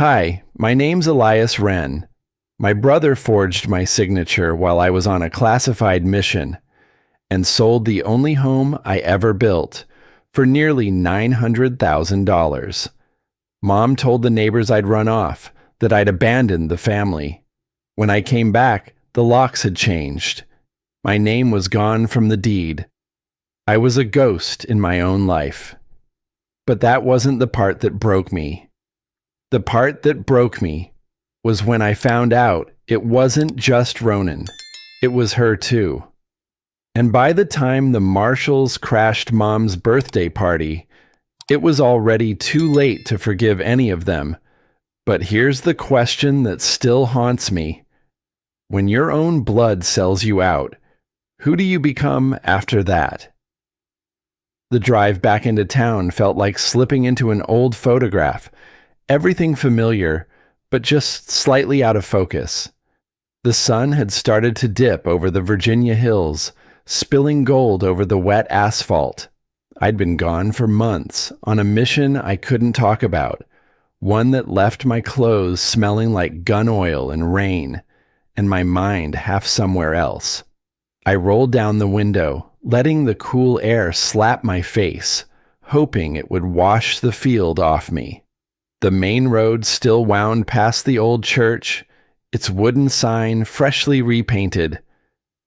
Hi, my name's Elias Wren. My brother forged my signature while I was on a classified mission and sold the only home I ever built for nearly $900,000. Mom told the neighbors I'd run off, that I'd abandoned the family. When I came back, the locks had changed. My name was gone from the deed. I was a ghost in my own life. But that wasn't the part that broke me. The part that broke me was when I found out it wasn't just Ronan. It was her too. And by the time the Marshals crashed Mom's birthday party, it was already too late to forgive any of them. But here's the question that still haunts me. When your own blood sells you out, who do you become after that? The drive back into town felt like slipping into an old photograph. Everything familiar, but just slightly out of focus. The sun had started to dip over the Virginia hills, spilling gold over the wet asphalt. I'd been gone for months, on a mission I couldn't talk about, one that left my clothes smelling like gun oil and rain, and my mind half somewhere else. I rolled down the window, letting the cool air slap my face, hoping it would wash the field off me. The main road still wound past the old church, its wooden sign freshly repainted.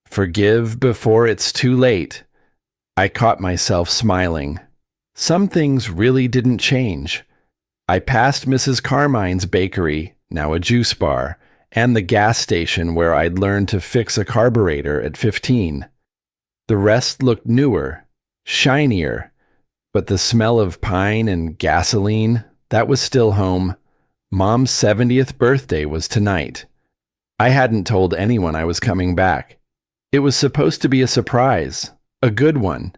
Forgive before it's too late. I caught myself smiling. Some things really didn't change. I passed Mrs. Carmine's bakery, now a juice bar, and the gas station where I'd learned to fix a carburetor at 15. The rest looked newer, shinier, but the smell of pine and gasoline, that was still home. Mom's 70th birthday was tonight. I hadn't told anyone I was coming back. It was supposed to be a surprise, a good one.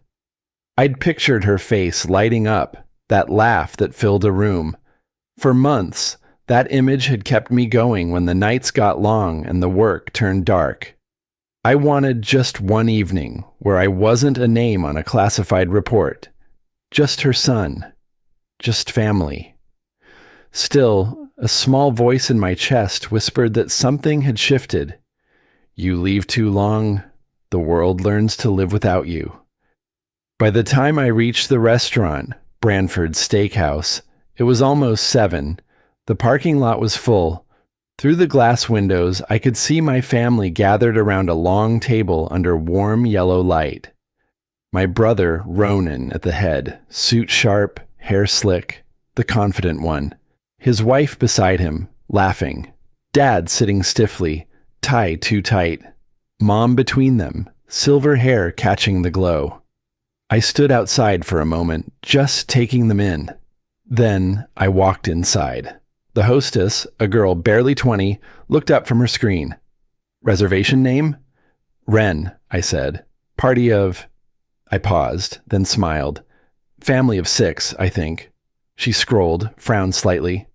I'd pictured her face lighting up, that laugh that filled a room. For months, that image had kept me going when the nights got long and the work turned dark. I wanted just one evening where I wasn't a name on a classified report. Just her son. Just family. Still, a small voice in my chest whispered that something had shifted. You leave too long, the world learns to live without you. By the time I reached the restaurant, Branford's Steakhouse, it was almost 7. The parking lot was full. Through the glass windows, I could see my family gathered around a long table under warm yellow light. My brother, Ronan, at the head, suit sharp, hair slick, the confident one. His wife beside him, laughing. Dad sitting stiffly, tie too tight. Mom between them, silver hair catching the glow. I stood outside for a moment, just taking them in. Then I walked inside. The hostess, a girl barely 20, looked up from her screen. Reservation name? Wren, I said. Party of... I paused, then smiled. Family of 6, I think. She scrolled, frowned slightly.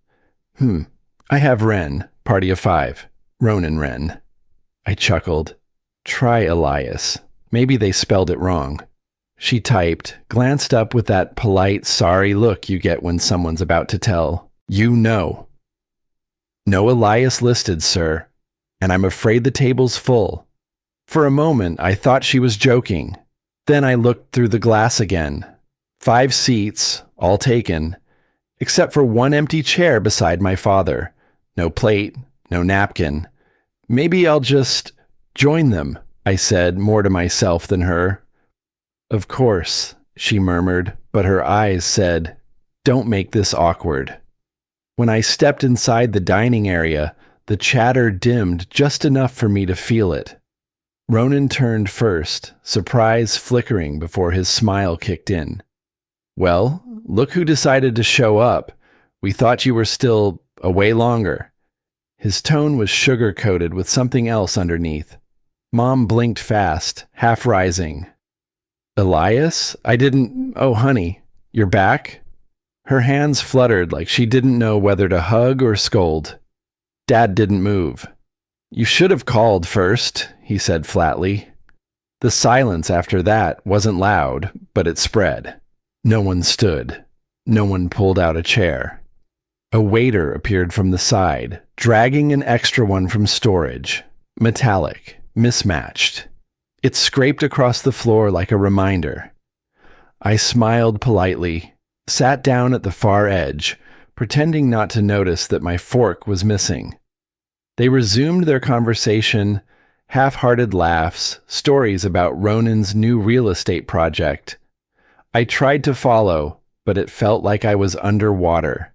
I have Wren, party of 5. Ronan Wren. I chuckled. Try Elias. Maybe they spelled it wrong. She typed, glanced up with that polite, sorry look you get when someone's about to tell. You know. No Elias listed, sir, and I'm afraid the table's full. For a moment, I thought she was joking. Then I looked through the glass again. 5 seats, all taken, except for one empty chair beside my father. No plate, no napkin. Maybe I'll just join them, I said, more to myself than her. Of course, she murmured, but her eyes said, don't make this awkward. When I stepped inside the dining area, the chatter dimmed just enough for me to feel it. Ronan turned first, surprise flickering before his smile kicked in. Well, look who decided to show up. We thought you were still away longer. His tone was sugar-coated with something else underneath. Mom blinked fast, half rising. Elias? Oh, honey, you're back? Her hands fluttered like she didn't know whether to hug or scold. Dad didn't move. You should have called first, he said flatly. The silence after that wasn't loud, but it spread. No one stood. No one pulled out a chair. A waiter appeared from the side, dragging an extra one from storage. Metallic, mismatched. It scraped across the floor like a reminder. I smiled politely, sat down at the far edge, pretending not to notice that my fork was missing. They resumed their conversation, half-hearted laughs, stories about Ronan's new real estate project. I tried to follow, but it felt like I was underwater.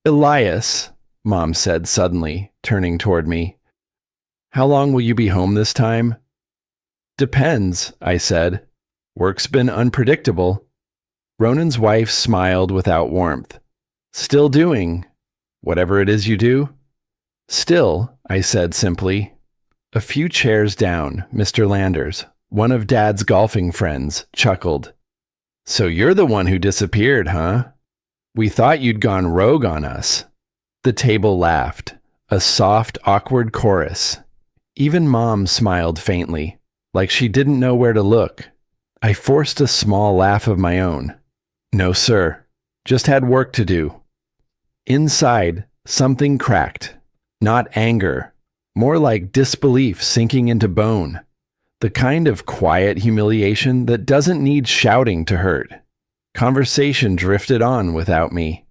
"Elias," Mom said suddenly, turning toward me. "How long will you be home this time?" "Depends," I said. "Work's been unpredictable." Ronan's wife smiled without warmth. "Still doing whatever it is you do?" "Still," I said simply. A few chairs down, Mr. Landers, one of Dad's golfing friends, chuckled. "So you're the one who disappeared, huh? We thought you'd gone rogue on us." The table laughed, a soft, awkward chorus. Even Mom smiled faintly, like she didn't know where to look. I forced a small laugh of my own. "No, sir. Just had work to do." Inside, something cracked. Not anger, more like disbelief sinking into bone. The kind of quiet humiliation that doesn't need shouting to hurt. Conversation drifted on without me.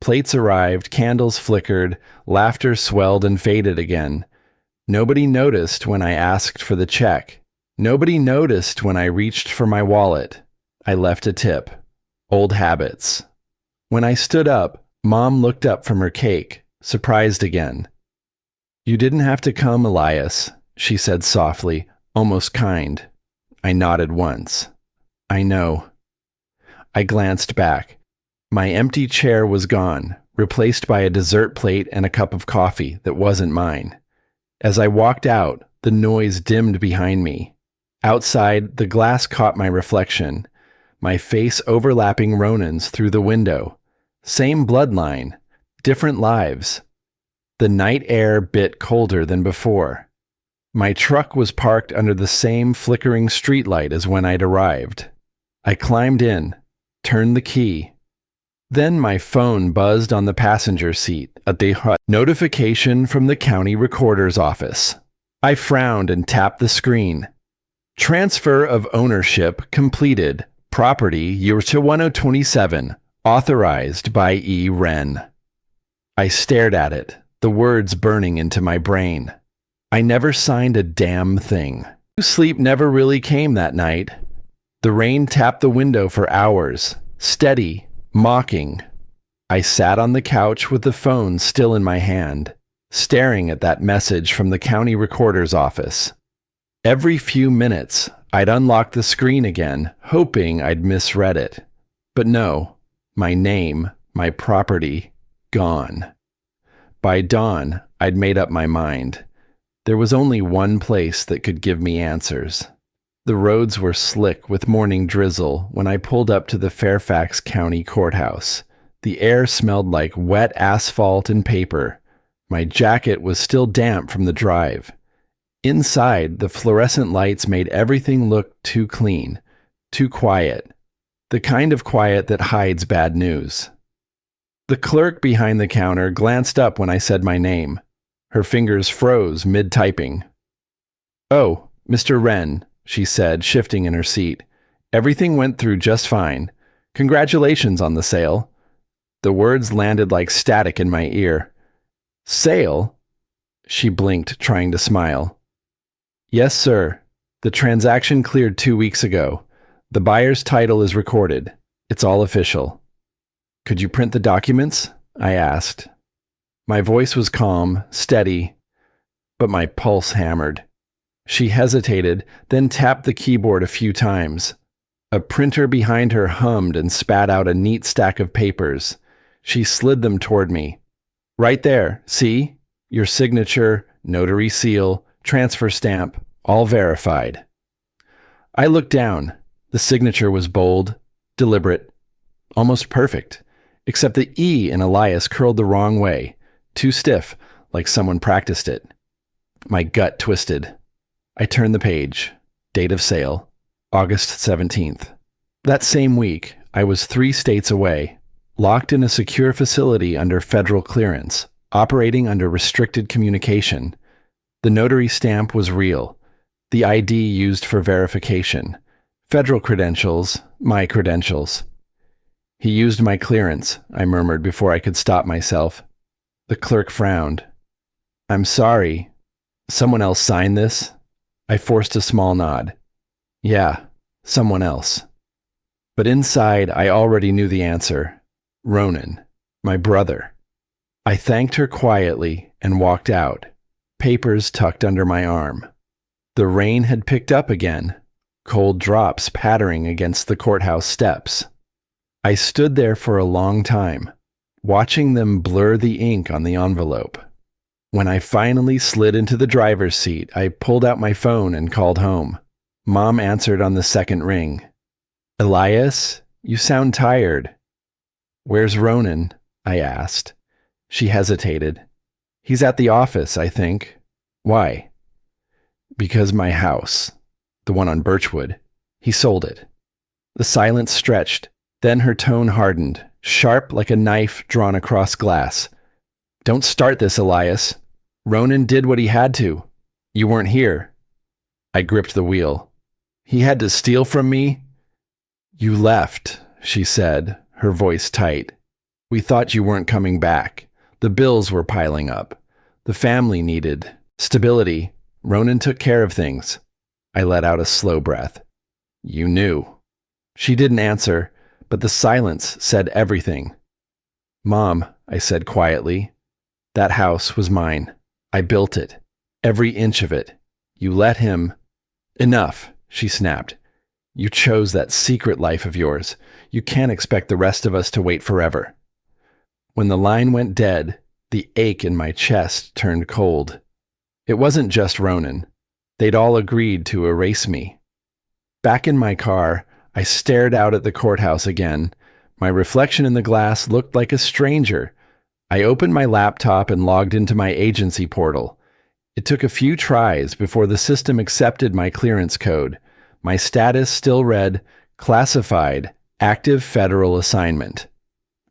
Plates arrived, candles flickered, laughter swelled and faded again. Nobody noticed when I asked for the check. Nobody noticed when I reached for my wallet. I left a tip. Old habits. When I stood up, Mom looked up from her cake, surprised again. "You didn't have to come, Elias," she said softly, almost kind. I nodded once. "I know." I glanced back. My empty chair was gone, replaced by a dessert plate and a cup of coffee that wasn't mine. As I walked out, the noise dimmed behind me. Outside, the glass caught my reflection, my face overlapping Ronan's through the window. Same bloodline, different lives. The night air bit colder than before. My truck was parked under the same flickering streetlight as when I'd arrived. I climbed in, turned the key. Then my phone buzzed on the passenger seat, a notification from the county recorder's office. I frowned and tapped the screen. "Transfer of ownership completed. Property year to 1027. Authorized by E. Wren." I stared at it, the words burning into my brain. I never signed a damn thing. Sleep never really came that night. The rain tapped the window for hours, steady, mocking. I sat on the couch with the phone still in my hand, staring at that message from the county recorder's office. Every few minutes, I'd unlock the screen again, hoping I'd misread it. But no, my name, my property, gone. By dawn, I'd made up my mind. There was only one place that could give me answers. The roads were slick with morning drizzle when I pulled up to the Fairfax County Courthouse. The air smelled like wet asphalt and paper. My jacket was still damp from the drive. Inside, the fluorescent lights made everything look too clean, too quiet. The kind of quiet that hides bad news. The clerk behind the counter glanced up when I said my name. Her fingers froze mid-typing. "Oh, Mr. Wren," she said, shifting in her seat. "Everything went through just fine. Congratulations on the sale." The words landed like static in my ear. "Sale?" She blinked, trying to smile. "Yes, sir. The transaction cleared 2 weeks ago. The buyer's title is recorded. It's all official." "Could you print the documents?" I asked. My voice was calm, steady, but my pulse hammered. She hesitated, then tapped the keyboard a few times. A printer behind her hummed and spat out a neat stack of papers. She slid them toward me. "Right there, see? Your signature, notary seal, transfer stamp, all verified." I looked down. The signature was bold, deliberate, almost perfect, except the E in Elias curled the wrong way, too stiff, like someone practiced it. My gut twisted. I turned the page. Date of sale, August 17th. That same week, I was 3 states away. locked in a secure facility under federal clearance, operating under restricted communication. The notary stamp was real, the ID used for verification. Federal credentials, my credentials. He used my clearance, I murmured before I could stop myself. The clerk frowned. I'm sorry. Someone else signed this? I forced a small nod. Yeah, someone else. But inside, I already knew the answer. Ronan, my brother. I thanked her quietly and walked out, papers tucked under my arm. The rain had picked up again, cold drops pattering against the courthouse steps. I stood there for a long time, watching them blur the ink on the envelope. When I finally slid into the driver's seat, I pulled out my phone and called home. Mom answered on the second ring. Elias, you sound tired. Where's Ronan? I asked. She hesitated. He's at the office, I think. Why? Because my house, the one on Birchwood, he sold it. The silence stretched, then her tone hardened, sharp like a knife drawn across glass. Don't start this, Elias. Ronan did what he had to. You weren't here. I gripped the wheel. He had to steal from me? You left, she said, her voice tight. We thought you weren't coming back. The bills were piling up. The family needed stability. Ronan took care of things. I let out a slow breath. You knew. She didn't answer, but the silence said everything. Mom, I said quietly, that house was mine. I built it. Every inch of it. You let him. Enough, she snapped. You chose that secret life of yours. You can't expect the rest of us to wait forever. When the line went dead, the ache in my chest turned cold. It wasn't just Ronan. They'd all agreed to erase me. Back in my car, I stared out at the courthouse again. My reflection in the glass looked like a stranger. I opened my laptop and logged into my agency portal. It took a few tries before the system accepted my clearance code. My status still read, classified, active federal assignment.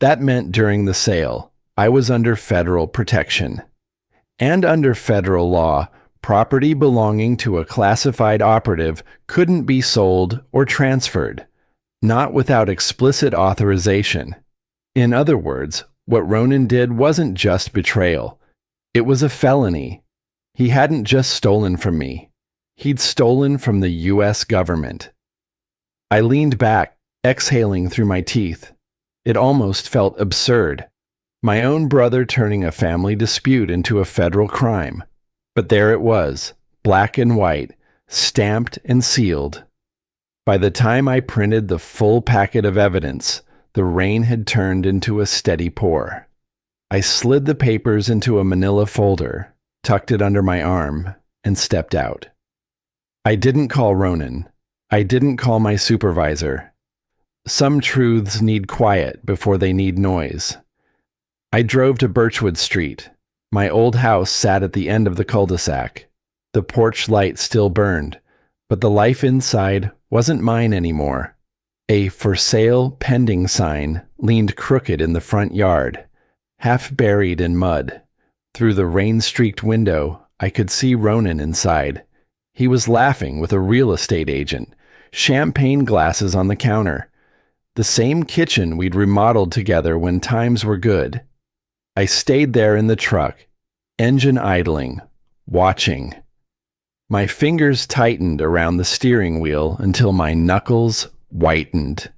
That meant during the sale, I was under federal protection. And under federal law, property belonging to a classified operative couldn't be sold or transferred, not without explicit authorization. In other words, what Ronan did wasn't just betrayal. It was a felony. He hadn't just stolen from me. He'd stolen from the U.S. government. I leaned back, exhaling through my teeth. It almost felt absurd. My own brother turning a family dispute into a federal crime. But there it was, black and white, stamped and sealed. By the time I printed the full packet of evidence, the rain had turned into a steady pour. I slid the papers into a manila folder, tucked it under my arm, and stepped out. I didn't call Ronan. I didn't call my supervisor. Some truths need quiet before they need noise. I drove to Birchwood Street. My old house sat at the end of the cul-de-sac. The porch light still burned, but the life inside wasn't mine anymore. A for sale pending sign leaned crooked in the front yard, half buried in mud. Through the rain-streaked window, I could see Ronan inside. He was laughing with a real estate agent, champagne glasses on the counter. The same kitchen we'd remodeled together when times were good. I stayed there in the truck, engine idling, watching. My fingers tightened around the steering wheel until my knuckles whitened.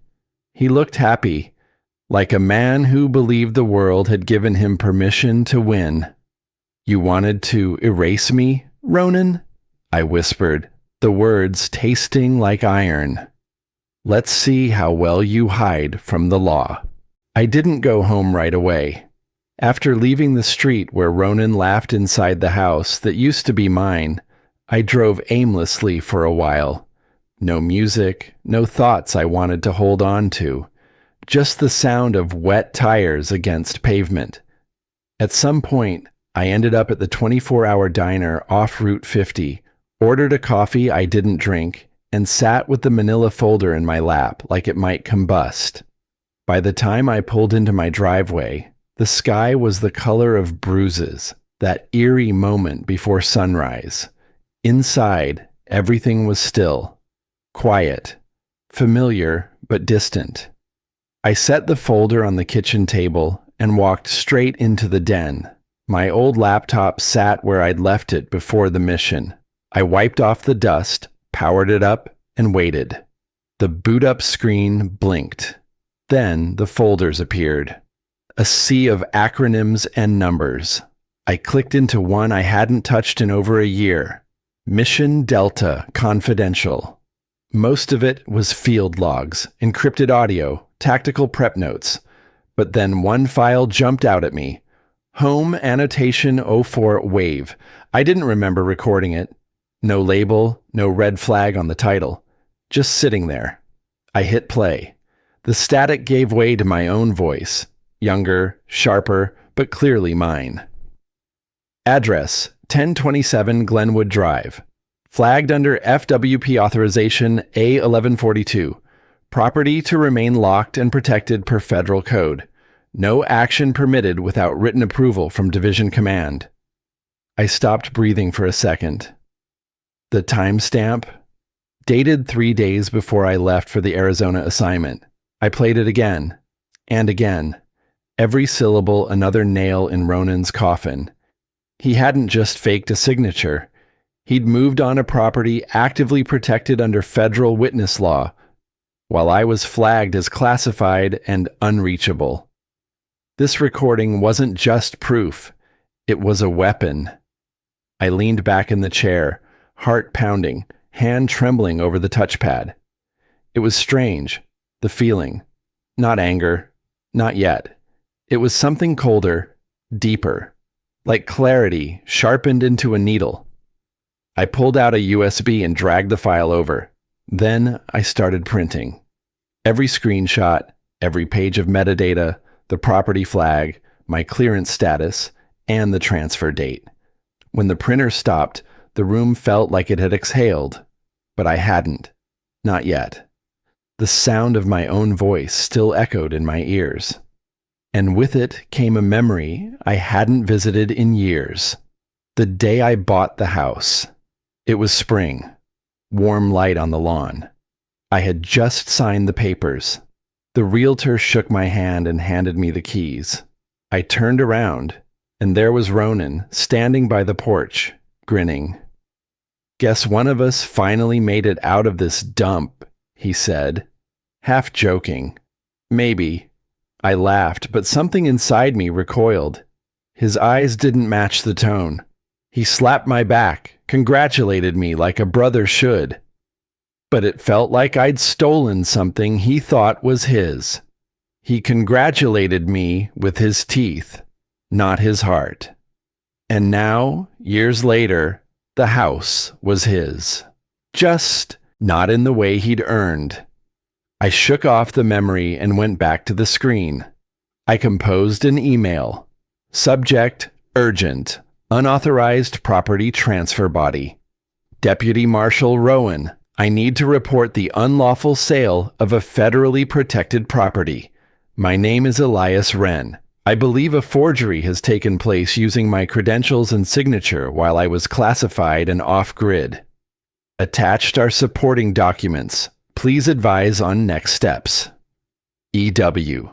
He looked happy, like a man who believed the world had given him permission to win. You wanted to erase me, Ronan? I whispered, the words tasting like iron. Let's see how well you hide from the law. I didn't go home right away. After leaving the street where Ronan laughed inside the house that used to be mine, I drove aimlessly for a while. No music, no thoughts I wanted to hold on to. Just the sound of wet tires against pavement. At some point, I ended up at the 24-hour diner off Route 50, ordered a coffee I didn't drink, and sat with the manila folder in my lap like it might combust. By the time I pulled into my driveway, the sky was the color of bruises, that eerie moment before sunrise. Inside, everything was still, quiet, familiar but distant. I set the folder on the kitchen table and walked straight into the den. My old laptop sat where I'd left it before the mission. I wiped off the dust, powered it up, and waited. The boot-up screen blinked. Then the folders appeared. A sea of acronyms and numbers. I clicked into one I hadn't touched in over a year. Mission Delta Confidential. Most of it was field logs, encrypted audio, tactical prep notes. But then one file jumped out at me. Home Annotation 04 Wave. I didn't remember recording it. No label, no red flag on the title. Just sitting there. I hit play. The static gave way to my own voice. Younger, sharper, but clearly mine. Address: 1027 Glenwood Drive. Flagged under FWP authorization A1142. Property to remain locked and protected per federal code. No action permitted without written approval from Division Command. I stopped breathing for a second. The timestamp? Dated 3 days before I left for the Arizona assignment. I played it again. And again. Every syllable another nail in Ronan's coffin. He hadn't just faked a signature. He'd moved on a property actively protected under federal witness law, while I was flagged as classified and unreachable. This recording wasn't just proof. It was a weapon. I leaned back in the chair, heart pounding, hand trembling over the touchpad. It was strange, the feeling. Not anger. Not yet. It was something colder, deeper, like clarity sharpened into a needle. I pulled out a USB and dragged the file over. Then I started printing. Every screenshot, every page of metadata, the property flag, my clearance status, and the transfer date. When the printer stopped, the room felt like it had exhaled, but I hadn't. Not yet. The sound of my own voice still echoed in my ears. And with it came a memory I hadn't visited in years. The day I bought the house. It was spring. Warm light on the lawn. I had just signed the papers. The realtor shook my hand and handed me the keys. I turned around, and there was Ronan standing by the porch, grinning. "Guess one of us finally made it out of this dump," he said, half joking. Maybe. I laughed, but something inside me recoiled. His eyes didn't match the tone. He slapped my back, congratulated me like a brother should. But it felt like I'd stolen something he thought was his. He congratulated me with his teeth, not his heart. And now, years later, the house was his. Just not in the way he'd earned. I shook off the memory and went back to the screen. I composed an email. Subject: urgent. Unauthorized property transfer body. Deputy Marshal Rowan, I need to report the unlawful sale of a federally protected property. My name is Elias Wren. I believe a forgery has taken place using my credentials and signature while I was classified and off-grid. Attached are supporting documents. Please advise on next steps. EW.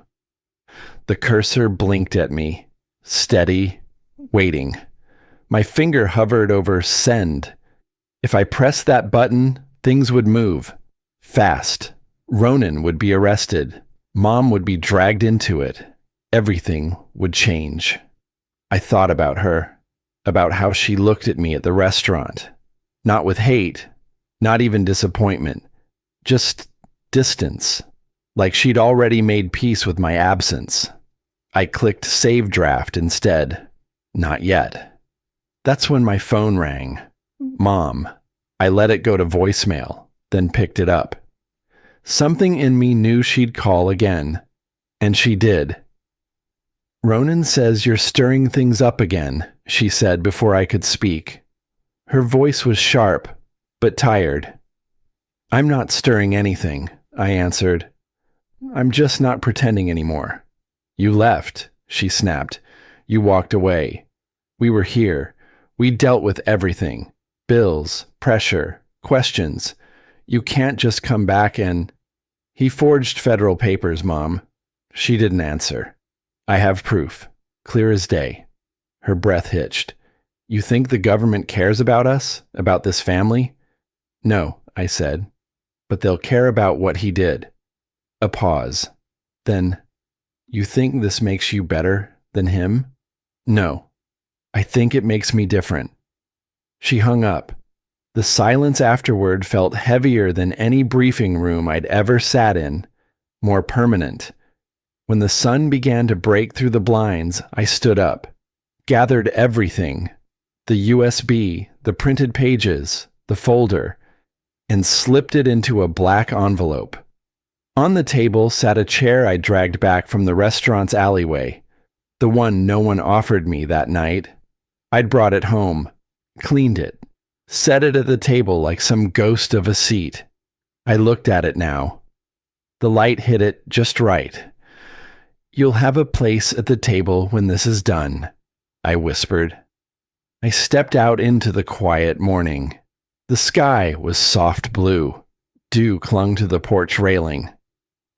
The cursor blinked at me. Steady. Waiting. My finger hovered over send. If I pressed that button, things would move. Fast. Ronan would be arrested. Mom would be dragged into it. Everything would change. I thought about her. About how she looked at me at the restaurant. Not with hate. Not even disappointment. Just distance. Like she'd already made peace with my absence. I clicked save draft instead. Not yet. That's when my phone rang. Mom. I let it go to voicemail, then picked it up. Something in me knew she'd call again. And she did. "Ronan says you're stirring things up again," she said before I could speak. Her voice was sharp, but tired. "I'm not stirring anything," I answered. I'm just not pretending anymore. You left, she snapped. You walked away. We were here. We dealt with everything. Bills, pressure, questions. You can't just come back and... He forged federal papers, Mom. She didn't answer. I have proof. Clear as day. Her breath hitched. You think the government cares about us? About this family? No, I said. But they'll care about what he did. A pause. Then, you think this makes you better than him? No. I think it makes me different. She hung up. The silence afterward felt heavier than any briefing room I'd ever sat in, more permanent. When the sun began to break through the blinds, I stood up, gathered everything, the USB, the printed pages, the folder, and slipped it into a black envelope. On the table sat a chair I dragged back from the restaurant's alleyway, the one no one offered me that night. I'd brought it home, cleaned it, set it at the table like some ghost of a seat. I looked at it now. The light hit it just right. You'll have a place at the table when this is done, I whispered. I stepped out into the quiet morning. The sky was soft blue. Dew clung to the porch railing.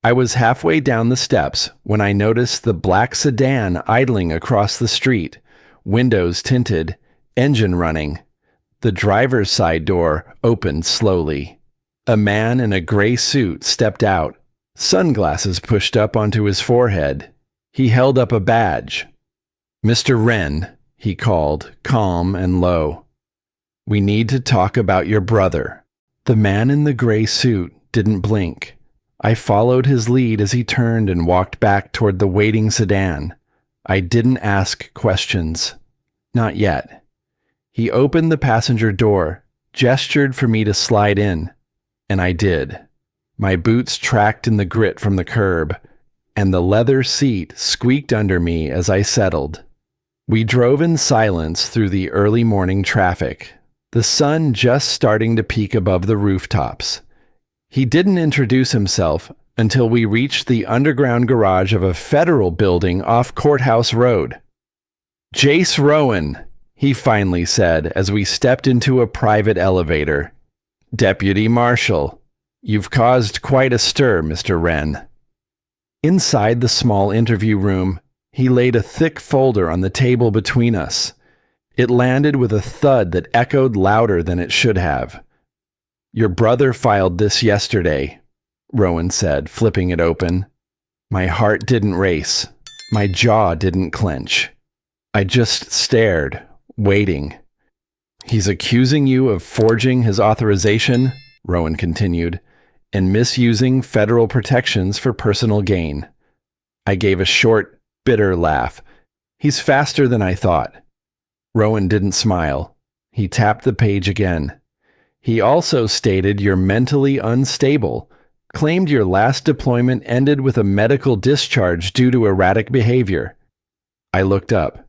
I was halfway down the steps when I noticed the black sedan idling across the street, windows tinted, engine running. The driver's side door opened slowly. A man in a gray suit stepped out, sunglasses pushed up onto his forehead. He held up a badge. Mr. Wren, he called, calm and low. We need to talk about your brother. The man in the gray suit didn't blink. I followed his lead as he turned and walked back toward the waiting sedan. I didn't ask questions. Not yet. He opened the passenger door, gestured for me to slide in, and I did. My boots tracked in the grit from the curb, and the leather seat squeaked under me as I settled. We drove in silence through the early morning traffic, the sun just starting to peek above the rooftops. He didn't introduce himself until we reached the underground garage of a federal building off Courthouse Road. Jace Rowan, he finally said as we stepped into a private elevator. Deputy Marshal, you've caused quite a stir, Mr. Wren. Inside the small interview room, he laid a thick folder on the table between us. It landed with a thud that echoed louder than it should have. Your brother filed this yesterday, Rowan said, flipping it open. My heart didn't race. My jaw didn't clench. I just stared, waiting. He's accusing you of forging his authorization, Rowan continued, and misusing federal protections for personal gain. I gave a short, bitter laugh. He's faster than I thought. Rowan didn't smile. He tapped the page again. He also stated you're mentally unstable, claimed your last deployment ended with a medical discharge due to erratic behavior. I looked up.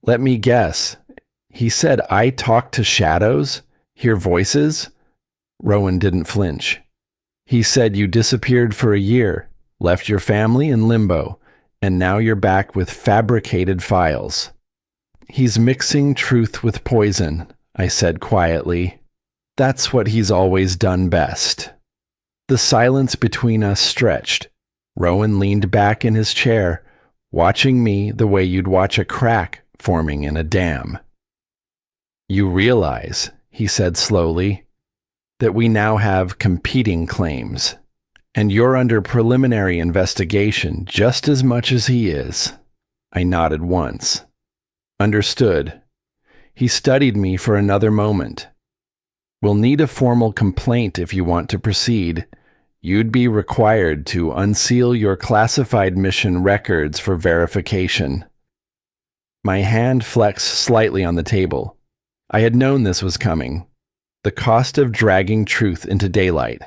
Let me guess. He said I talk to shadows? Hear voices? Rowan didn't flinch. He said you disappeared for a year, left your family in limbo, and now you're back with fabricated files. He's mixing truth with poison, I said quietly. That's what he's always done best. The silence between us stretched. Rowan leaned back in his chair, watching me the way you'd watch a crack forming in a dam. You realize, he said slowly, that we now have competing claims, and you're under preliminary investigation just as much as he is. I nodded once. Understood. He studied me for another moment. We'll need a formal complaint if you want to proceed. You'd be required to unseal your classified mission records for verification. My hand flexed slightly on the table. I had known this was coming. The cost of dragging truth into daylight.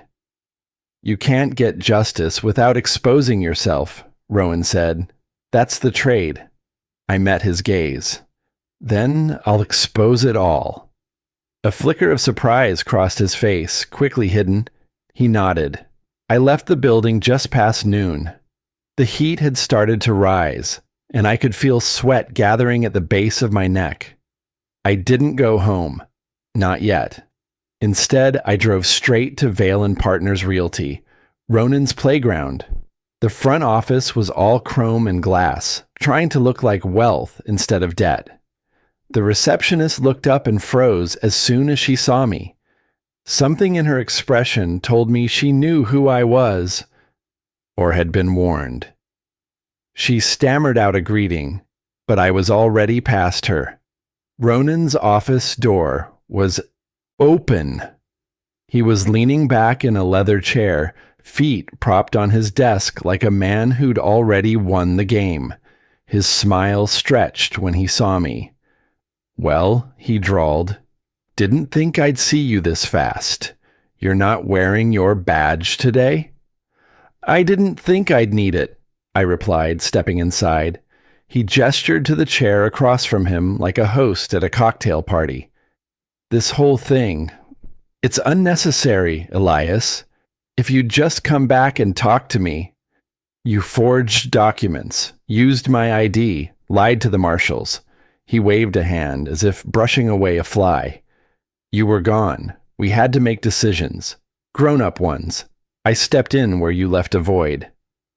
You can't get justice without exposing yourself, Rowan said. That's the trade. I met his gaze. Then I'll expose it all. A flicker of surprise crossed his face, quickly hidden. He nodded. I left the building just past noon. The heat had started to rise, and I could feel sweat gathering at the base of my neck. I didn't go home. Not yet. Instead, I drove straight to Vale and Partners Realty, Ronan's playground. The front office was all chrome and glass, trying to look like wealth instead of debt. The receptionist looked up and froze as soon as she saw me. Something in her expression told me she knew who I was, or had been warned. She stammered out a greeting, but I was already past her. Ronan's office door was open. He was leaning back in a leather chair, feet propped on his desk like a man who'd already won the game. His smile stretched when he saw me. "Well," he drawled, "didn't think I'd see you this fast. You're not wearing your badge today?" "I didn't think I'd need it," I replied, stepping inside. He gestured to the chair across from him like a host at a cocktail party. "This whole thing, it's unnecessary, Elias. If you'd just come back and talk to me. You forged documents, used my ID, lied to the Marshals." He waved a hand as if brushing away a fly. "You were gone. We had to make decisions. Grown-up ones. I stepped in where you left a void."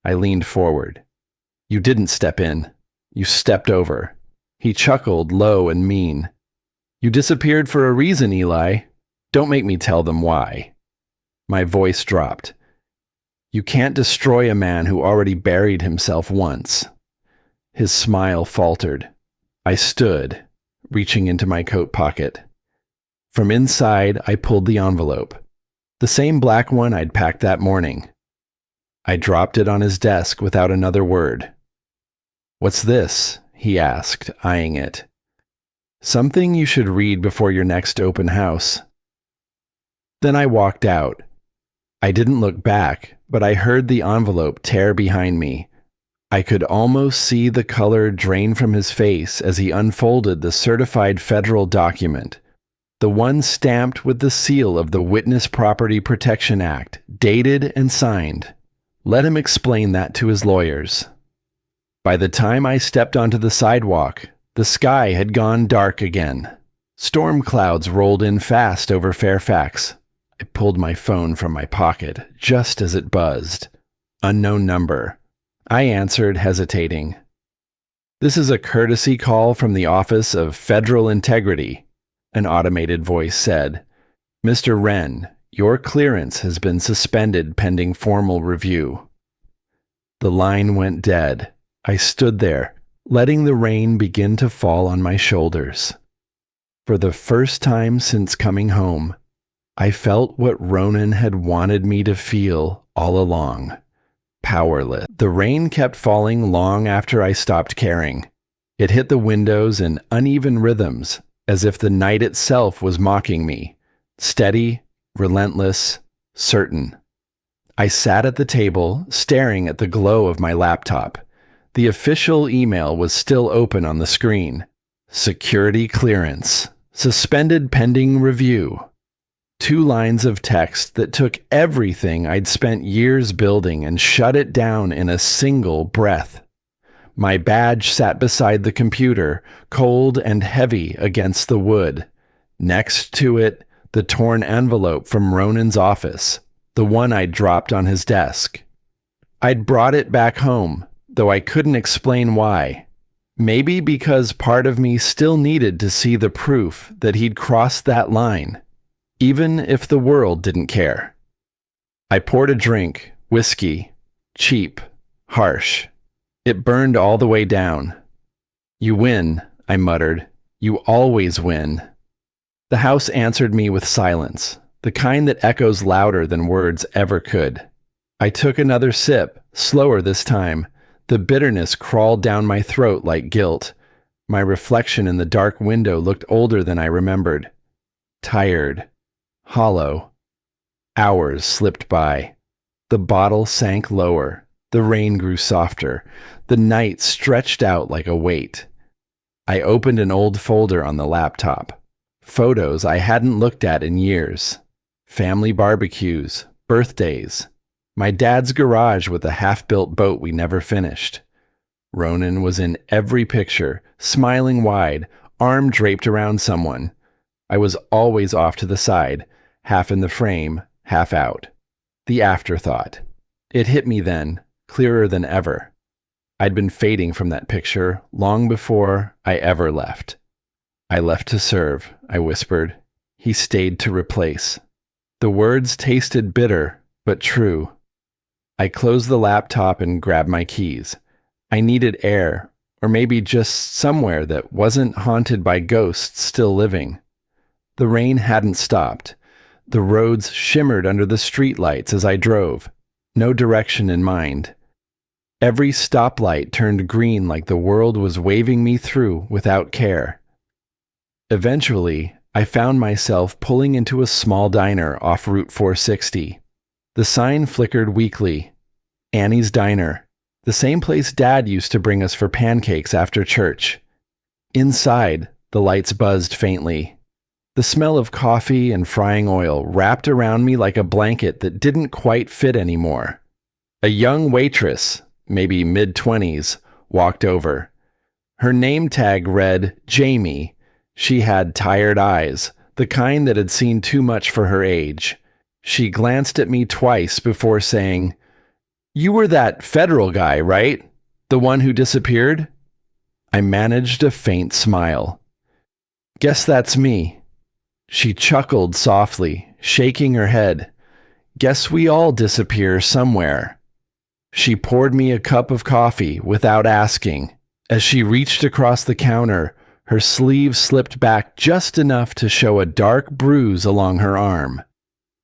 I leaned forward. "You didn't step in. You stepped over." He chuckled low and mean. "You disappeared for a reason, Eli. Don't make me tell them why." My voice dropped. "You can't destroy a man who already buried himself once." His smile faltered. I stood, reaching into my coat pocket. From inside, I pulled the envelope. The same black one I'd packed that morning. I dropped it on his desk without another word. "What's this?" he asked, eyeing it. "Something you should read before your next open house." Then I walked out. I didn't look back, but I heard the envelope tear behind me. I could almost see the color drain from his face as he unfolded the certified federal document, the one stamped with the seal of the Witness Property Protection Act, dated and signed. Let him explain that to his lawyers. By the time I stepped onto the sidewalk, the sky had gone dark again. Storm clouds rolled in fast over Fairfax. I pulled my phone from my pocket just as it buzzed. Unknown number. I answered, hesitating. "This is a courtesy call from the Office of Federal Integrity," an automated voice said. "Mr. Wren, your clearance has been suspended pending formal review." The line went dead. I stood there, letting the rain begin to fall on my shoulders. For the first time since coming home, I felt what Ronan had wanted me to feel all along. Powerless. The rain kept falling long after I stopped caring. It hit the windows in uneven rhythms, as if the night itself was mocking me. Steady, relentless, certain. I sat at the table, staring at the glow of my laptop. The official email was still open on the screen. Security clearance. Suspended pending review. 2 lines of text that took everything I'd spent years building and shut it down in a single breath. My badge sat beside the computer, cold and heavy against the wood. Next to it, the torn envelope from Ronan's office, the one I'd dropped on his desk. I'd brought it back home, though I couldn't explain why. Maybe because part of me still needed to see the proof that he'd crossed that line, even if the world didn't care. I poured a drink, whiskey, cheap, harsh. It burned all the way down. "You win," I muttered. "You always win." The house answered me with silence, the kind that echoes louder than words ever could. I took another sip, slower this time. The bitterness crawled down my throat like guilt. My reflection in the dark window looked older than I remembered. Tired. Hollow. Hours slipped by. The bottle sank lower. The rain grew softer. The night stretched out like a weight. I opened an old folder on the laptop. Photos I hadn't looked at in years. Family barbecues, birthdays, My dad's garage with a half-built boat we never finished. Ronan was in every picture, smiling wide, arm draped around someone. I was always off to the side, half in the frame, half out. The afterthought. It hit me then, clearer than ever. I'd been fading from that picture long before I ever left. I left to serve, I whispered. He stayed to replace. The words tasted bitter, but true. I closed the laptop and grabbed my keys. I needed air, or maybe just somewhere that wasn't haunted by ghosts still living. The rain hadn't stopped. The roads shimmered under the streetlights as I drove, no direction in mind. Every stoplight turned green like the world was waving me through without care. Eventually, I found myself pulling into a small diner off Route 460. The sign flickered weakly. Annie's Diner, the same place Dad used to bring us for pancakes after church. Inside, the lights buzzed faintly. The smell of coffee and frying oil wrapped around me like a blanket that didn't quite fit anymore. A young waitress, maybe mid-20s, walked over. Her name tag read Jamie. She had tired eyes, the kind that had seen too much for her age. She glanced at me twice before saying, "You were that federal guy, right? The one who disappeared?" I managed a faint smile. "Guess that's me." She chuckled softly, shaking her head. "Guess we all disappear somewhere." She poured me a cup of coffee without asking. As she reached across the counter, her sleeve slipped back just enough to show a dark bruise along her arm.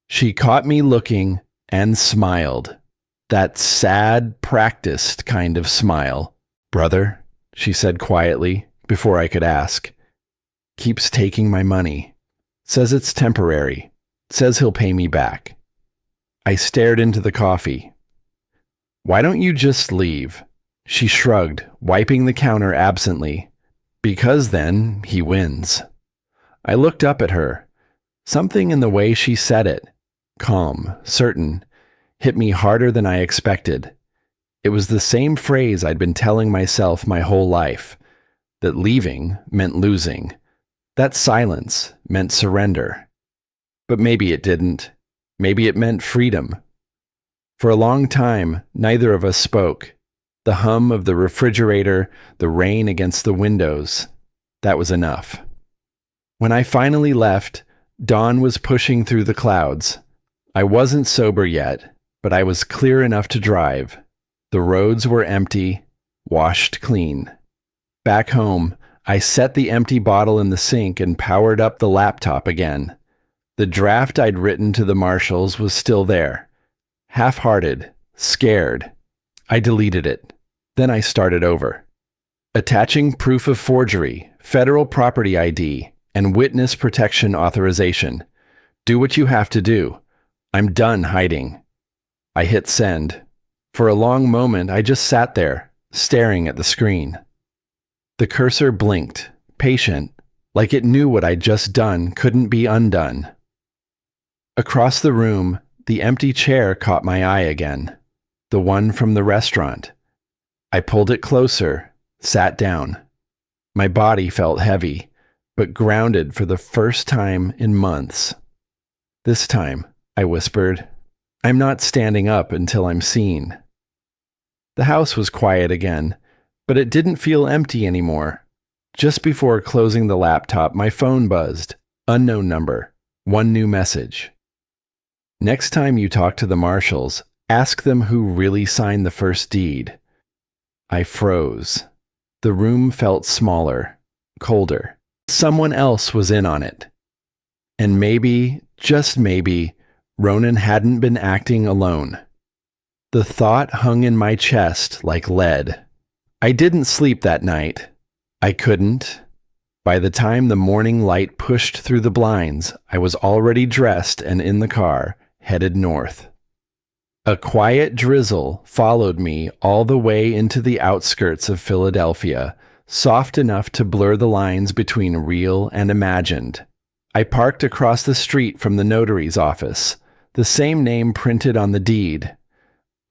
She caught me looking and smiled. That sad, practiced kind of smile. "Brother," she said quietly, before I could ask. "Keeps taking my money. Says it's temporary. Says he'll pay me back." I stared into the coffee. "Why don't you just leave?" She shrugged, wiping the counter absently. "Because then he wins." I looked up at her. Something in the way she said it, calm, certain, hit me harder than I expected. It was the same phrase I'd been telling myself my whole life, that leaving meant losing, that silence meant surrender. But maybe it didn't. Maybe it meant freedom. For a long time, neither of us spoke. The hum of the refrigerator, the rain against the windows, that was enough. When I finally left, dawn was pushing through the clouds. I wasn't sober yet, but I was clear enough to drive. The roads were empty, washed clean. Back home, I set the empty bottle in the sink and powered up the laptop again. The draft I'd written to the Marshals was still there. Half-hearted, scared. I deleted it. Then I started over. Attaching proof of forgery, federal property ID, and witness protection authorization. Do what you have to do. I'm done hiding. I hit send. For a long moment, I just sat there, staring at the screen. The cursor blinked, patient, like it knew what I'd just done couldn't be undone. Across the room, the empty chair caught my eye again. The one from the restaurant. I pulled it closer, sat down. My body felt heavy, but grounded for the first time in months. "This time," I whispered, "I'm not standing up until I'm seen." The house was quiet again, but it didn't feel empty anymore. Just before closing the laptop, my phone buzzed. Unknown number. One new message. "Next time you talk to the Marshals, ask them who really signed the first deed." I froze. The room felt smaller, colder. Someone else was in on it. And maybe, just maybe, Ronan hadn't been acting alone. The thought hung in my chest like lead. I didn't sleep that night. I couldn't. By the time the morning light pushed through the blinds, I was already dressed and in the car, headed north. A quiet drizzle followed me all the way into the outskirts of Philadelphia, soft enough to blur the lines between real and imagined. I parked across the street from the notary's office, the same name printed on the deed.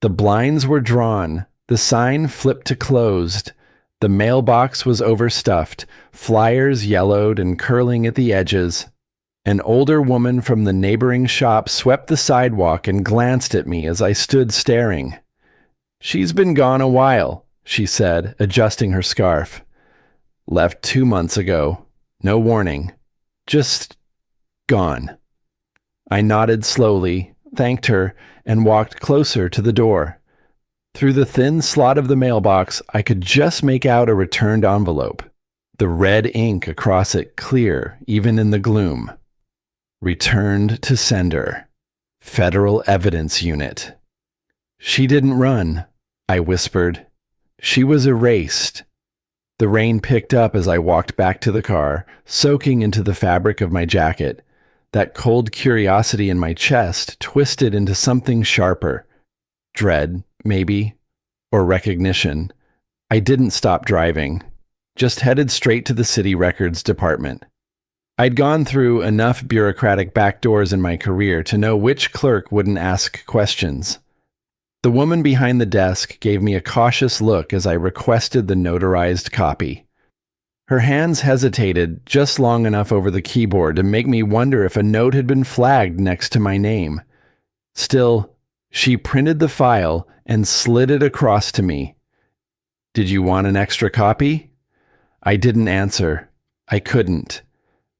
The blinds were drawn, the sign flipped to closed, the mailbox was overstuffed, flyers yellowed and curling at the edges. An older woman from the neighboring shop swept the sidewalk and glanced at me as I stood staring. "She's been gone a while," she said, adjusting her scarf. "Left 2 months ago. No warning. Just gone." I nodded slowly, thanked her, and walked closer to the door. Through the thin slot of the mailbox, I could just make out a returned envelope, the red ink across it clear even in the gloom. Returned to sender. Federal Evidence Unit. "She didn't run," I whispered. "She was erased." The rain picked up as I walked back to the car, soaking into the fabric of my jacket. That cold curiosity in my chest twisted into something sharper. Dread, maybe, or recognition. I didn't stop driving, just headed straight to the city records department. I'd gone through enough bureaucratic backdoors in my career to know which clerk wouldn't ask questions. The woman behind the desk gave me a cautious look as I requested the notarized copy. Her hands hesitated just long enough over the keyboard to make me wonder if a note had been flagged next to my name. Still, she printed the file and slid it across to me. "Did you want an extra copy?" I didn't answer. I couldn't.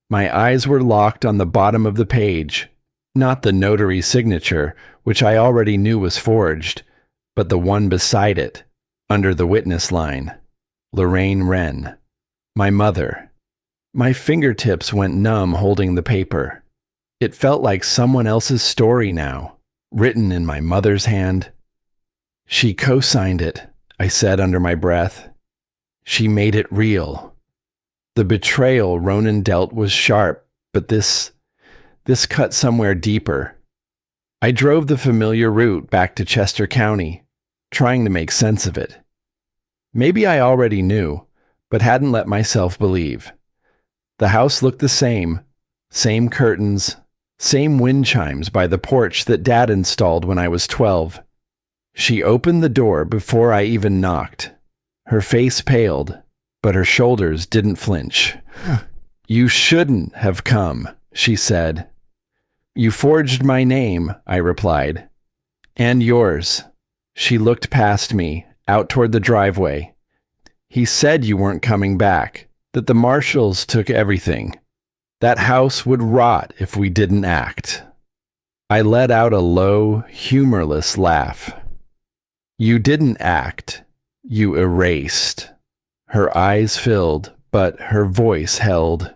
My eyes were locked on the bottom of the page. Not the notary signature, which I already knew was forged, but the one beside it, under the witness line. Lorraine Wren. My mother. My fingertips went numb holding the paper. It felt like someone else's story now, written in my mother's hand. "She co-signed it," I said under my breath. "She made it real." The betrayal Ronan dealt was sharp, but this cut somewhere deeper. I drove the familiar route back to Chester County, trying to make sense of it. Maybe I already knew, but hadn't let myself believe. The house looked the same curtains, same wind chimes by the porch that Dad installed when I was 12. She opened the door before I even knocked. Her face paled, but her shoulders didn't flinch. "You shouldn't have come," she said. "You forged my name," I replied. "And yours." She looked past me, out toward the driveway. "He said you weren't coming back, that the Marshals took everything. That house would rot if we didn't act." I let out a low, humorless laugh. "You didn't act. You erased." Her eyes filled, but her voice held.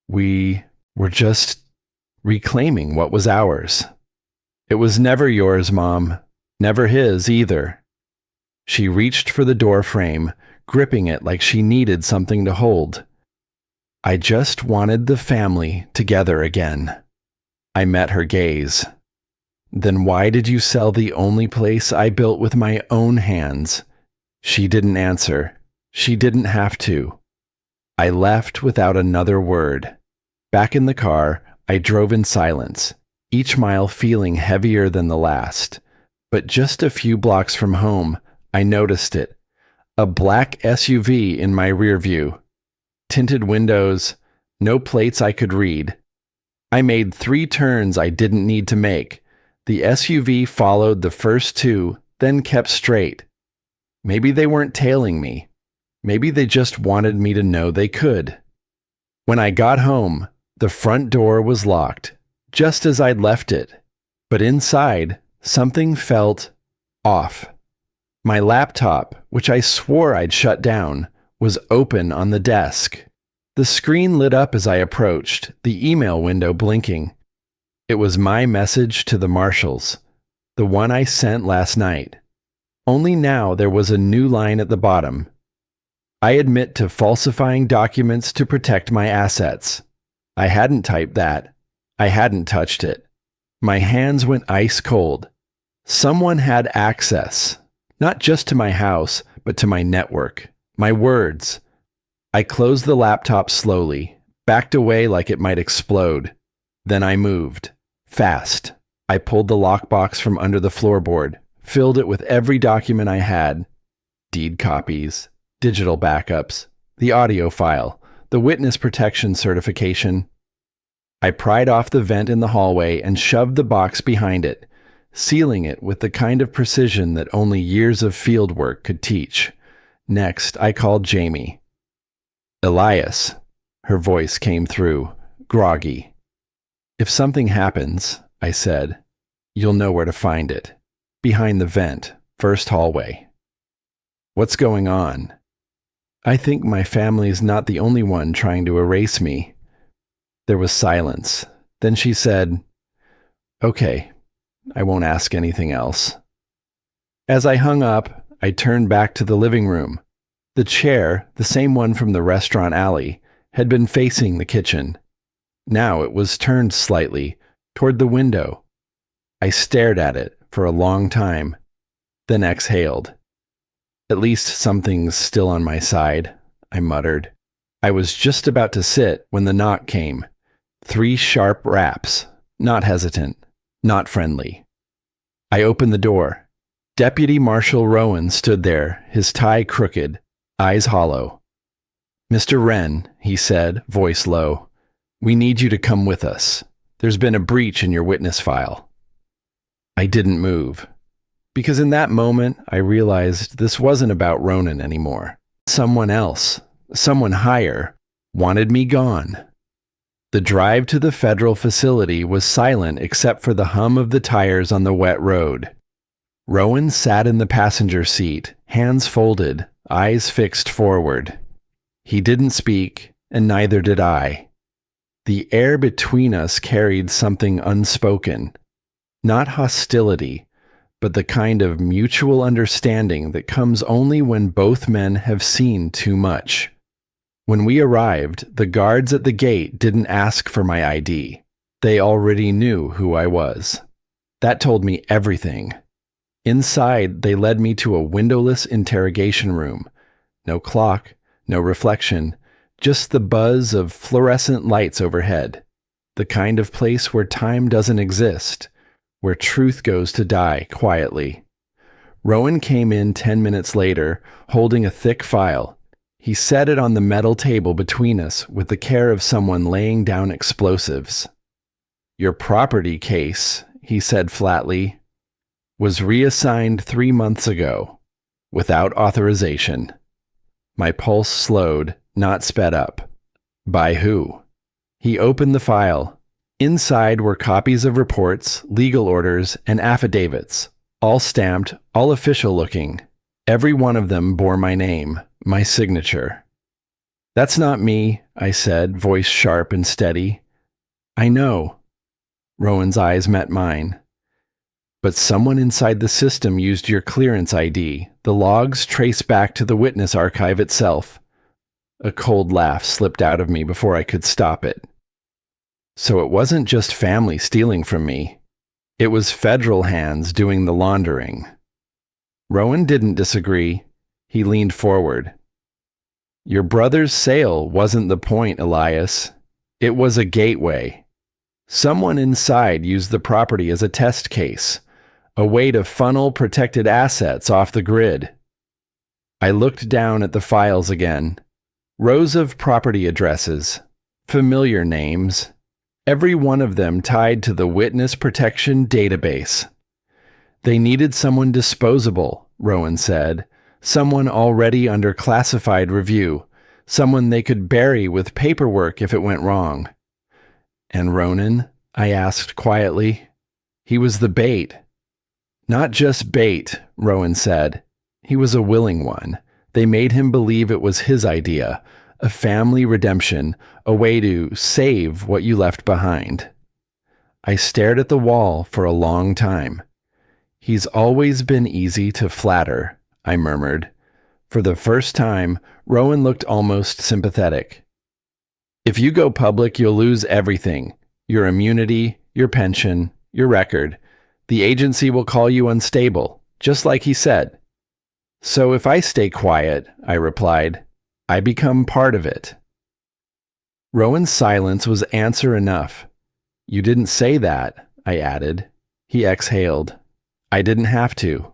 "We were just reclaiming what was ours." "It was never yours, Mom. Never his either." She reached for the door frame, gripping it like she needed something to hold. "I just wanted the family together again." I met her gaze. "Then why did you sell the only place I built with my own hands?" She didn't answer. She didn't have to. I left without another word. Back in the car, I drove in silence, each mile feeling heavier than the last. But just a few blocks from home, I noticed it. A black SUV in my rear view. Tinted windows, no plates I could read. I made 3 turns I didn't need to make. The SUV followed the first 2, then kept straight. Maybe they weren't tailing me. Maybe they just wanted me to know they could. When I got home, the front door was locked, just as I'd left it. But inside, something felt off. My laptop, which I swore I'd shut down, was open on the desk. The screen lit up as I approached, the email window blinking. It was my message to the Marshals, the one I sent last night. Only now there was a new line at the bottom. "I admit to falsifying documents to protect my assets." I hadn't typed that. I hadn't touched it. My hands went ice cold. Someone had access, not just to my house, but to my network, my words. I closed the laptop slowly, backed away like it might explode. Then I moved. Fast. I pulled the lockbox from under the floorboard, filled it with every document I had: deed copies, digital backups, the audio file, the witness protection certification. I pried off the vent in the hallway and shoved the box behind it, sealing it with the kind of precision that only years of field work could teach. Next, I called Jamie. "Elias," her voice came through, groggy. "If something happens," I said, "you'll know where to find it. Behind the vent, first hallway." "What's going on?" "I think my family's not the only one trying to erase me." There was silence. Then she said, "Okay, I won't ask anything else." As I hung up, I turned back to the living room. The chair, the same one from the restaurant alley, had been facing the kitchen. Now it was turned slightly, toward the window. I stared at it for a long time, then exhaled. "At least something's still on my side," I muttered. I was just about to sit when the knock came. 3 sharp raps, not hesitant, not friendly. I opened the door. Deputy Marshal Rowan stood there, his tie crooked, eyes hollow. "Mr. Wren," he said, voice low, "we need you to come with us. There's been a breach in your witness file." I didn't move, because in that moment I realized this wasn't about Ronan anymore. Someone else, someone higher, wanted me gone. The drive to the federal facility was silent except for the hum of the tires on the wet road. Rowan sat in the passenger seat, hands folded, eyes fixed forward. He didn't speak, and neither did I. The air between us carried something unspoken. Not hostility, but the kind of mutual understanding that comes only when both men have seen too much. When we arrived, the guards at the gate didn't ask for my ID. They already knew who I was. That told me everything. Inside, they led me to a windowless interrogation room. No clock, no reflection, just the buzz of fluorescent lights overhead. The kind of place where time doesn't exist, where truth goes to die quietly. Rowan came in 10 minutes later, holding a thick file. He set it on the metal table between us with the care of someone laying down explosives. "Your property case," he said flatly, "was reassigned 3 months ago, without authorization." My pulse slowed, not sped up. "By who?" He opened the file. Inside were copies of reports, legal orders, and affidavits, all stamped, all official looking. Every one of them bore my name, my signature. "That's not me," I said, voice sharp and steady. "I know." Rowan's eyes met mine. "But someone inside the system used your clearance ID. The logs trace back to the witness archive itself." A cold laugh slipped out of me before I could stop it. So it wasn't just family stealing from me. It was federal hands doing the laundering. Rowan didn't disagree. He leaned forward. "Your brother's sale wasn't the point, Elias. It was a gateway. Someone inside used the property as a test case, a way to funnel protected assets off the grid." I looked down at the files again. Rows of property addresses, familiar names, every one of them tied to the witness protection database. "They needed someone disposable," Rowan said, "someone already under classified review, someone they could bury with paperwork if it went wrong." "And Ronan?" I asked quietly. "He was the bait." "Not just bait," Rowan said. "He was a willing one. They made him believe it was his idea, a family redemption, a way to save what you left behind." I stared at the wall for a long time. "He's always been easy to flatter," I murmured. For the first time, Rowan looked almost sympathetic. "If you go public, you'll lose everything. Your immunity, your pension, your record. The agency will call you unstable, just like he said." "So if I stay quiet," I replied, "I become part of it." Rowan's silence was answer enough. "You didn't say that," I added. He exhaled. I didn't have to.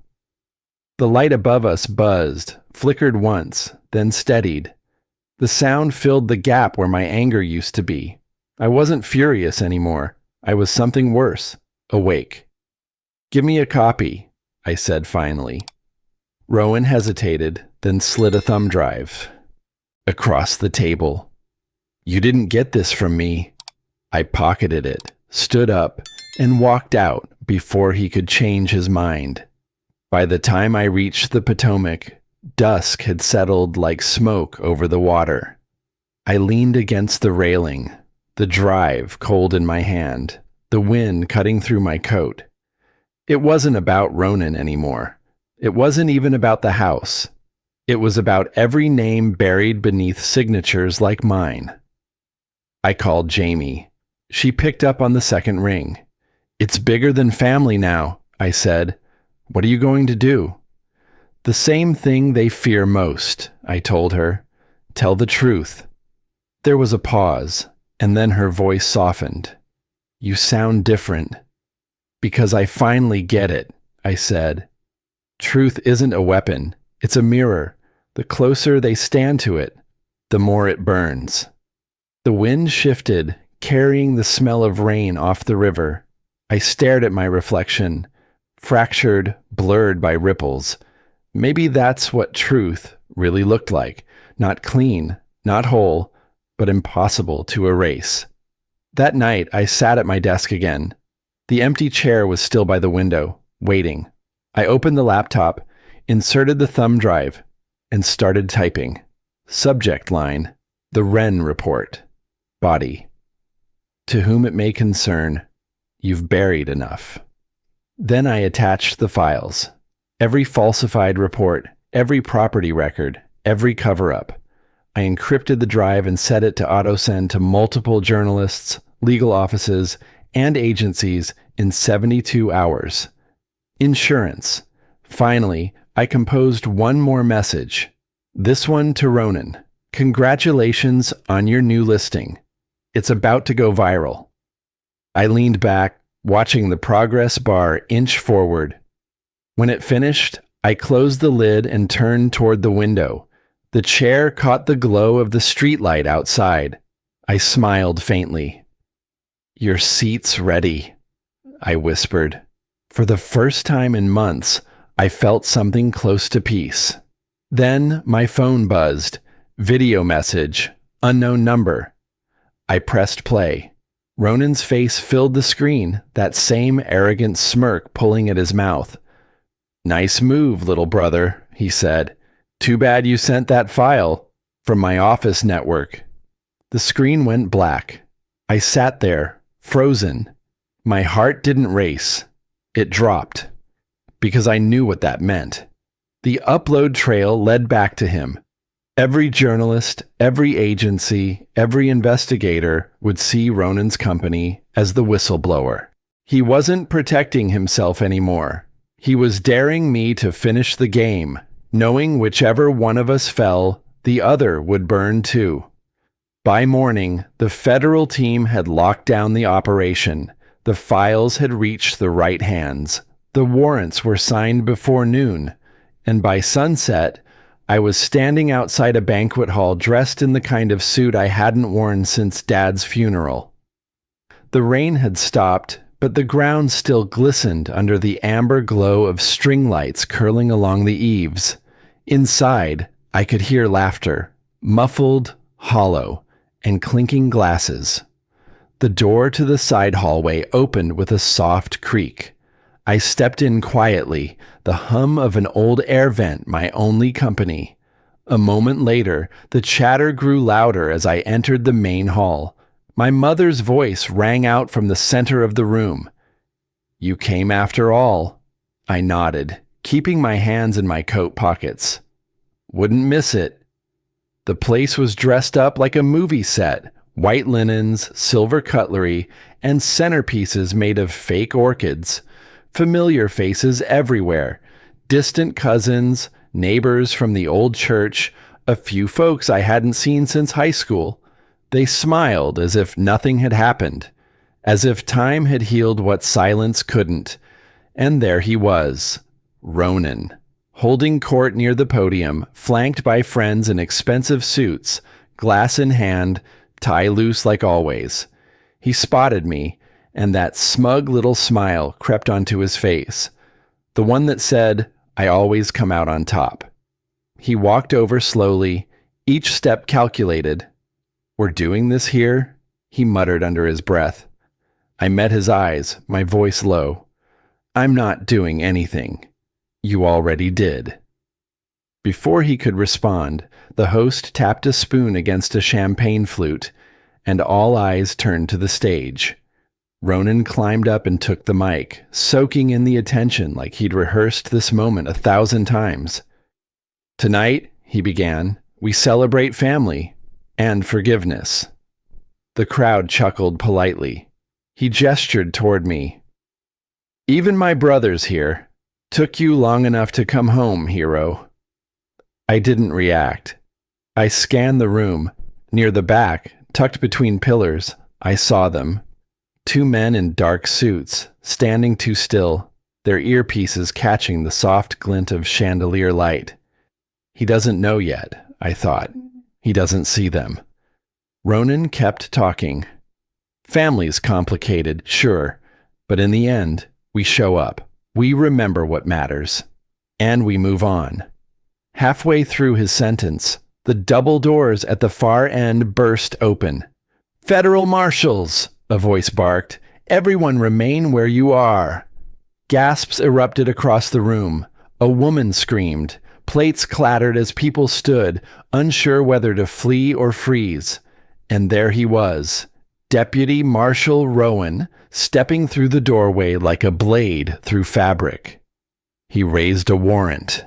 The light above us buzzed, flickered once, then steadied. The sound filled the gap where my anger used to be. I wasn't furious anymore. I was something worse, awake. "Give me a copy," I said finally. Rowan hesitated, then slid a thumb drive across the table. "You didn't get this from me." I pocketed it, stood up, and walked out before he could change his mind. By the time I reached the Potomac, dusk had settled like smoke over the water. I leaned against the railing, the drive cold in my hand, the wind cutting through my coat. It wasn't about Ronan anymore. It wasn't even about the house. It was about every name buried beneath signatures like mine. I called Jamie. She picked up on the second ring. "It's bigger than family now," I said. "What are you going to do?" "The same thing they fear most," I told her. "Tell the truth." There was a pause, and then her voice softened. "You sound different." "Because I finally get it," I said. "Truth isn't a weapon. It's a mirror. The closer they stand to it, the more it burns." The wind shifted, carrying the smell of rain off the river. I stared at my reflection, fractured, blurred by ripples. Maybe that's what truth really looked like. Not clean, not whole, but impossible to erase. That night, I sat at my desk again. The empty chair was still by the window, waiting. I opened the laptop, inserted the thumb drive, and started typing. Subject line: The Wren Report. Body: To whom it may concern, you've buried enough. Then I attached the files. Every falsified report, every property record, every cover-up. I encrypted the drive and set it to auto-send to multiple journalists, legal offices, and agencies in 72 hours. Insurance. Finally, I composed one more message. This one to Ronan. "Congratulations on your new listing. It's about to go viral." I leaned back, watching the progress bar inch forward. When it finished, I closed the lid and turned toward the window. The chair caught the glow of the streetlight outside. I smiled faintly. "Your seat's ready," I whispered. For the first time in months, I felt something close to peace. Then my phone buzzed. Video message. Unknown number. I pressed play. Ronan's face filled the screen, that same arrogant smirk pulling at his mouth. "Nice move, little brother," he said. "Too bad you sent that file from my office network." The screen went black. I sat there, frozen. My heart didn't race. It dropped. Because I knew what that meant. The upload trail led back to him. Every journalist, every agency, every investigator would see Ronan's company as the whistleblower. He wasn't protecting himself anymore. He was daring me to finish the game, knowing whichever one of us fell, the other would burn too. By morning, the federal team had locked down the operation. The files had reached the right hands. The warrants were signed before noon, and by sunset, I was standing outside a banquet hall dressed in the kind of suit I hadn't worn since Dad's funeral. The rain had stopped, but the ground still glistened under the amber glow of string lights curling along the eaves. Inside, I could hear laughter, muffled, hollow, and clinking glasses. The door to the side hallway opened with a soft creak. I stepped in quietly, the hum of an old air vent my only company. A moment later, the chatter grew louder as I entered the main hall. My mother's voice rang out from the center of the room. "You came after all." I nodded, keeping my hands in my coat pockets. "Wouldn't miss it." The place was dressed up like a movie set. White linens, silver cutlery, and centerpieces made of fake orchids. Familiar faces everywhere. Distant cousins, neighbors from the old church, a few folks I hadn't seen since high school. They smiled as if nothing had happened, as if time had healed what silence couldn't. And there he was, Ronan, holding court near the podium, flanked by friends in expensive suits, glass in hand, tie loose like always. He spotted me, and that smug little smile crept onto his face, the one that said, "I always come out on top." He walked over slowly, each step calculated. "We're doing this here?" he muttered under his breath. I met his eyes, my voice low. "I'm not doing anything. You already did." Before he could respond, the host tapped a spoon against a champagne flute, and all eyes turned to the stage. Ronan climbed up and took the mic, soaking in the attention like he'd rehearsed this moment 1,000 times. "Tonight," he began, "we celebrate family and forgiveness." The crowd chuckled politely. He gestured toward me. "Even my brother's here. Took you long enough to come home, hero." I didn't react. I scanned the room. Near the back, tucked between pillars, I saw them. 2 men in dark suits, standing too still, their earpieces catching the soft glint of chandelier light. He doesn't know yet, I thought. He doesn't see them. Ronan kept talking. "Family's complicated, sure, but in the end, we show up. We remember what matters. And we move on." Halfway through his sentence, the double doors at the far end burst open. "Federal Marshals!" a voice barked. "Everyone remain where you are." Gasps erupted across the room. A woman screamed. Plates clattered as people stood, unsure whether to flee or freeze. And there he was, Deputy Marshal Rowan, stepping through the doorway like a blade through fabric. He raised a warrant.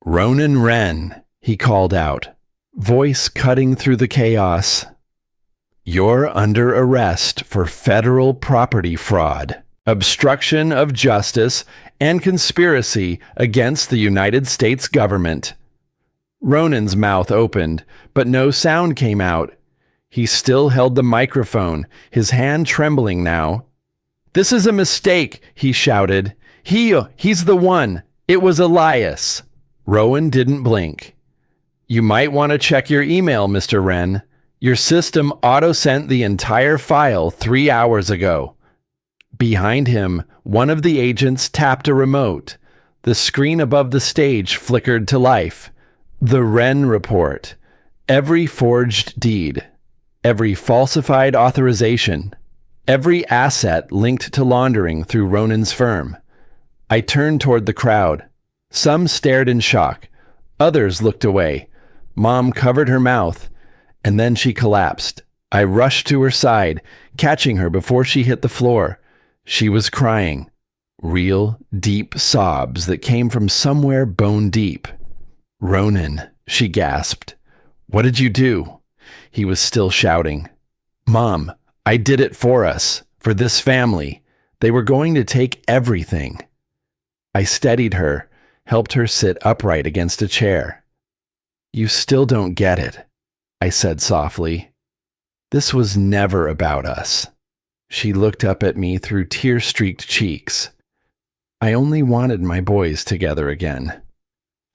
"Ronan Wren," he called out, voice cutting through the chaos. "You're under arrest for federal property fraud, obstruction of justice, and conspiracy against the United States government." Ronan's mouth opened, but no sound came out. He still held the microphone, his hand trembling now. "This is a mistake," he shouted. He's the one. It was Elias." Rowan didn't blink. "You might want to check your email, Mr. Wren. Your system auto-sent the entire file 3 hours ago." Behind him, one of the agents tapped a remote. The screen above the stage flickered to life. The Wren report. Every forged deed. Every falsified authorization. Every asset linked to laundering through Ronan's firm. I turned toward the crowd. Some stared in shock. Others looked away. Mom covered her mouth, and then she collapsed. I rushed to her side, catching her before she hit the floor. She was crying. Real, deep sobs that came from somewhere bone deep. "Ronan," she gasped. "What did you do?" He was still shouting. "Mom, I did it for us, for this family. They were going to take everything." I steadied her, helped her sit upright against a chair. "You still don't get it," I said softly. "This was never about us." She looked up at me through tear-streaked cheeks. "I only wanted my boys together again."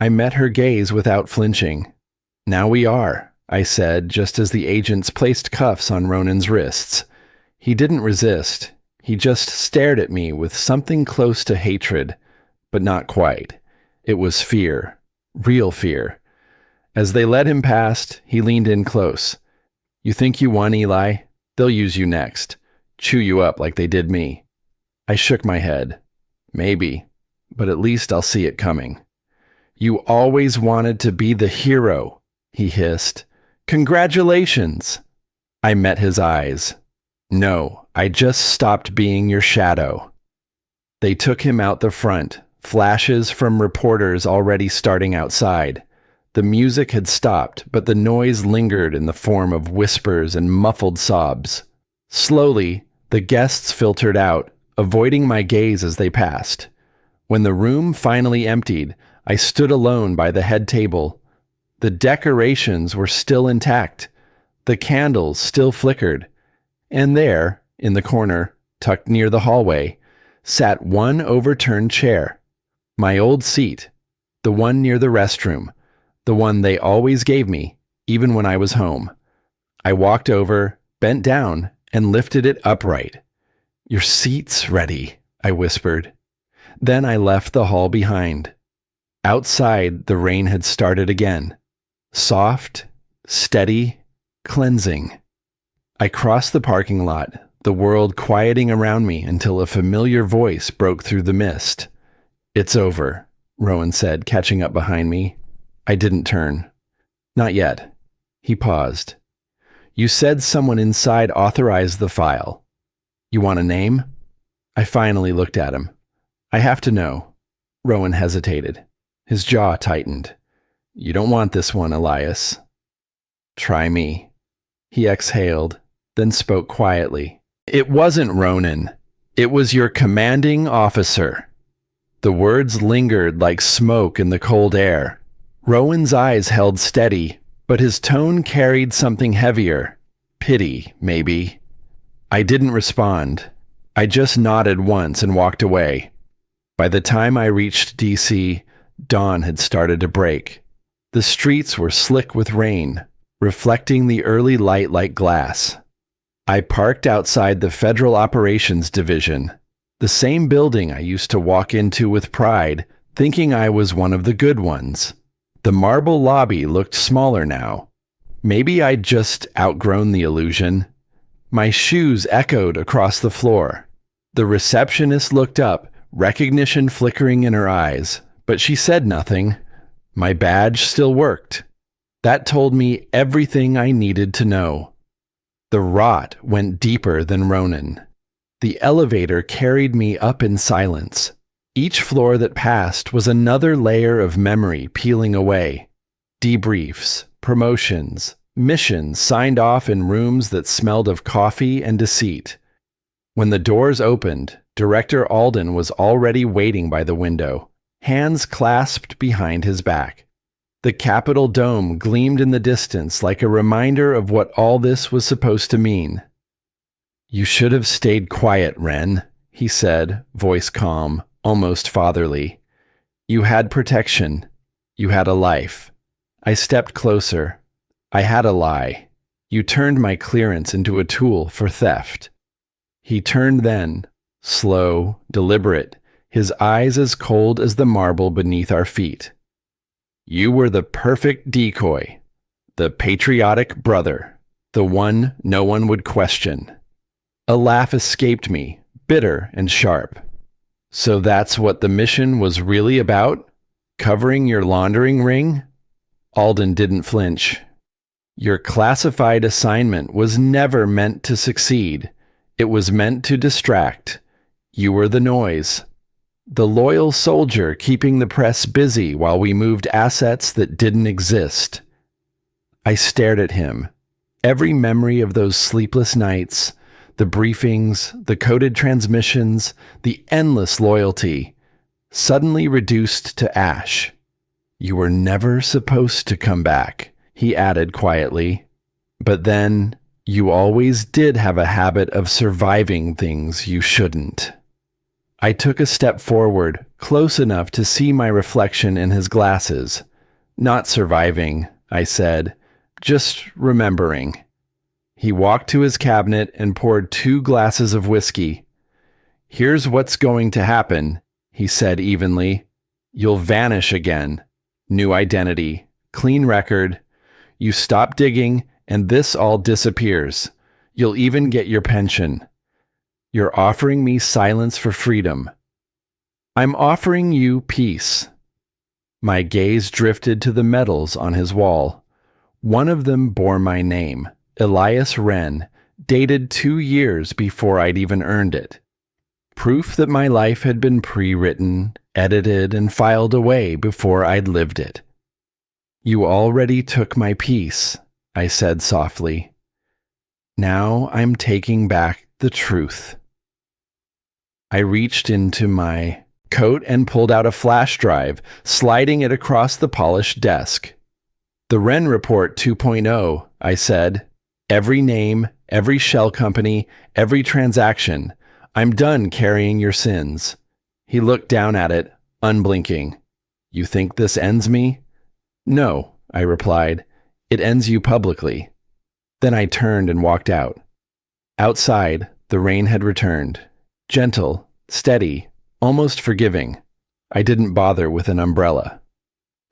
I met her gaze without flinching. "Now we are," I said, just as the agents placed cuffs on Ronan's wrists. He didn't resist. He just stared at me with something close to hatred, but not quite. It was fear. Real fear. As they led him past, he leaned in close. "You think you won, Eli? They'll use you next. Chew you up like they did me." I shook my head. "Maybe, but at least I'll see it coming." "You always wanted to be the hero," he hissed. "Congratulations." I met his eyes. "No, I just stopped being your shadow." They took him out the front, flashes from reporters already starting outside. The music had stopped, but the noise lingered in the form of whispers and muffled sobs. Slowly, the guests filtered out, avoiding my gaze as they passed. When the room finally emptied, I stood alone by the head table. The decorations were still intact. The candles still flickered. And there, in the corner, tucked near the hallway, sat one overturned chair. My old seat, the one near the restroom, the one they always gave me, even when I was home. I walked over, bent down, and lifted it upright. "Your seat's ready," I whispered. Then I left the hall behind. Outside, the rain had started again. Soft, steady, cleansing. I crossed the parking lot, the world quieting around me until a familiar voice broke through the mist. "It's over," Rowan said, catching up behind me. I didn't turn. "Not yet." He paused. "You said someone inside authorized the file. You want a name?" I finally looked at him. "I have to know." Rowan hesitated. His jaw tightened. "You don't want this one, Elias." "Try me." He exhaled, then spoke quietly. "It wasn't Ronan. It was your commanding officer." The words lingered like smoke in the cold air. Rowan's eyes held steady, but his tone carried something heavier. Pity, maybe. I didn't respond. I just nodded once and walked away. By the time I reached D.C., dawn had started to break. The streets were slick with rain, reflecting the early light like glass. I parked outside the Federal Operations Division, the same building I used to walk into with pride, thinking I was one of the good ones. The marble lobby looked smaller now. Maybe I'd just outgrown the illusion. My shoes echoed across the floor. The receptionist looked up, recognition flickering in her eyes, but she said nothing. My badge still worked. That told me everything I needed to know. The rot went deeper than Ronan. The elevator carried me up in silence. Each floor that passed was another layer of memory peeling away. Debriefs, promotions, missions signed off in rooms that smelled of coffee and deceit. When the doors opened, Director Alden was already waiting by the window, hands clasped behind his back. The Capitol dome gleamed in the distance like a reminder of what all this was supposed to mean. "You should have stayed quiet, Wren," he said, voice calm, almost fatherly. "You had protection. You had a life." I stepped closer. "I had a lie. You turned my clearance into a tool for theft." He turned then, slow, deliberate, his eyes as cold as the marble beneath our feet. "You were the perfect decoy, the patriotic brother, the one no one would question." A laugh escaped me, bitter and sharp. "So that's what the mission was really about? Covering your laundering ring?" Alden didn't flinch. "Your classified assignment was never meant to succeed. It was meant to distract. You were the noise. The loyal soldier keeping the press busy while we moved assets that didn't exist." I stared at him. Every memory of those sleepless nights, the briefings, the coded transmissions, the endless loyalty, suddenly reduced to ash. "You were never supposed to come back," he added quietly. "But then, you always did have a habit of surviving things you shouldn't." I took a step forward, close enough to see my reflection in his glasses. "Not surviving," I said, "just remembering." He walked to his cabinet and poured 2 glasses of whiskey. "Here's what's going to happen," he said evenly. "You'll vanish again. New identity, clean record. You stop digging, and this all disappears. You'll even get your pension. You're offering me silence for freedom. I'm offering you peace." My gaze drifted to the medals on his wall. One of them bore my name, Elias Wren, dated 2 years before I'd even earned it. Proof that my life had been pre-written, edited, and filed away before I'd lived it. "You already took my peace," I said softly. "Now I'm taking back the truth." I reached into my coat and pulled out a flash drive, sliding it across the polished desk. "The Wren Report 2.0, I said. "Every name, every shell company, every transaction. I'm done carrying your sins. He looked down at it, unblinking. You think this ends me? No, I replied. It ends you publicly. Then I turned and walked out. Outside, the rain had returned. Gentle, steady, almost forgiving. I didn't bother with an umbrella.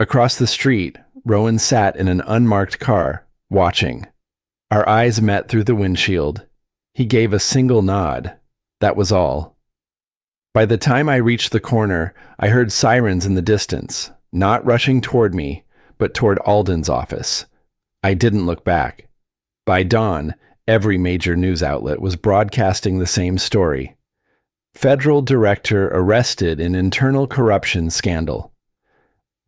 Across the street, Rowan sat in an unmarked car, watching. Our eyes met through the windshield. He gave a single nod. That was all. By the time I reached the corner, I heard sirens in the distance, not rushing toward me, but toward Alden's office. I didn't look back. By dawn, every major news outlet was broadcasting the same story. Federal director arrested in internal corruption scandal.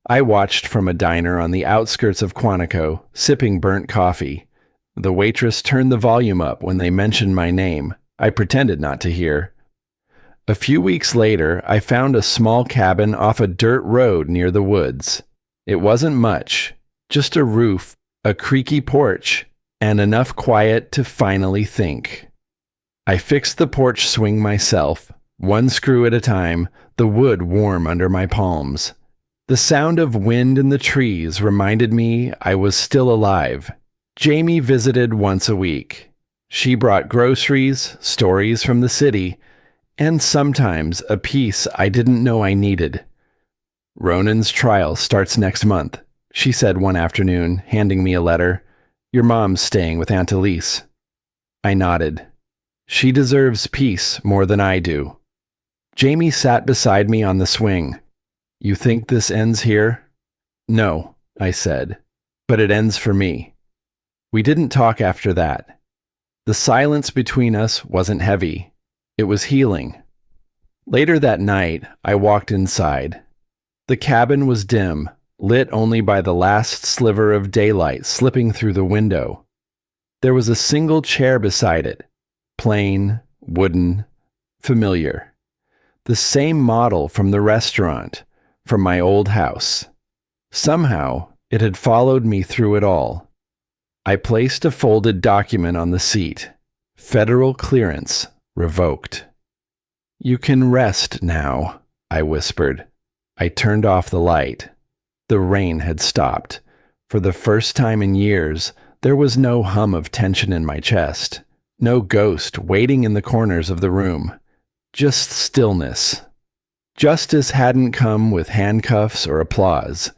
I watched from a diner on the outskirts of Quantico, sipping burnt coffee. The waitress turned the volume up when they mentioned my name. I pretended not to hear. A few weeks later, I found a small cabin off a dirt road near the woods. It wasn't much, just a roof, a creaky porch, and enough quiet to finally think. I fixed the porch swing myself, one screw at a time, the wood warm under my palms. The sound of wind in the trees reminded me I was still alive. Jamie visited once a week. She brought groceries, stories from the city, and sometimes a piece I didn't know I needed. Ronan's trial starts next month, she said one afternoon, handing me a letter. Your mom's staying with Aunt Elise. I nodded. She deserves peace more than I do. Jamie sat beside me on the swing. You think this ends here? No, I said, but it ends for me. We didn't talk after that. The silence between us wasn't heavy. It was healing. Later that night, I walked inside. The cabin was dim, lit only by the last sliver of daylight slipping through the window. There was a single chair beside it, plain, wooden, familiar. The same model from the restaurant, from my old house. Somehow, it had followed me through it all. I placed a folded document on the seat. Federal clearance revoked. You can rest now, I whispered. I turned off the light. The rain had stopped. For the first time in years, there was no hum of tension in my chest, no ghost waiting in the corners of the room. Just stillness. Justice hadn't come with handcuffs or applause.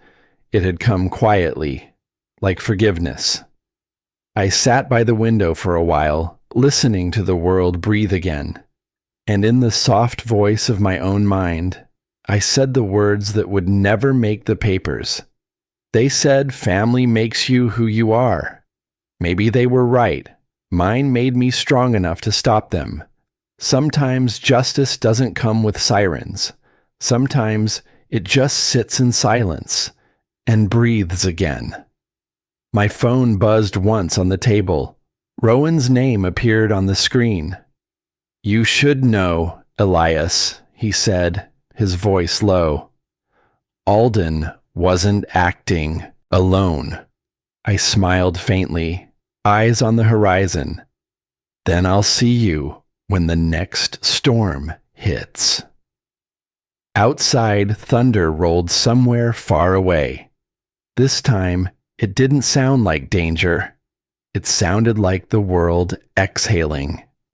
It had come quietly, like forgiveness. I sat by the window for a while, listening to the world breathe again. And in the soft voice of my own mind, I said the words that would never make the papers. They said family makes you who you are. Maybe they were right. Mine made me strong enough to stop them. Sometimes justice doesn't come with sirens. Sometimes it just sits in silence and breathes again. My phone buzzed once on the table. Rowan's name appeared on the screen. You should know, Elias, he said, his voice low. Alden wasn't acting alone. I smiled faintly, eyes on the horizon. Then I'll see you when the next storm hits. Outside, thunder rolled somewhere far away. This time, it didn't sound like danger. It sounded like the world exhaling.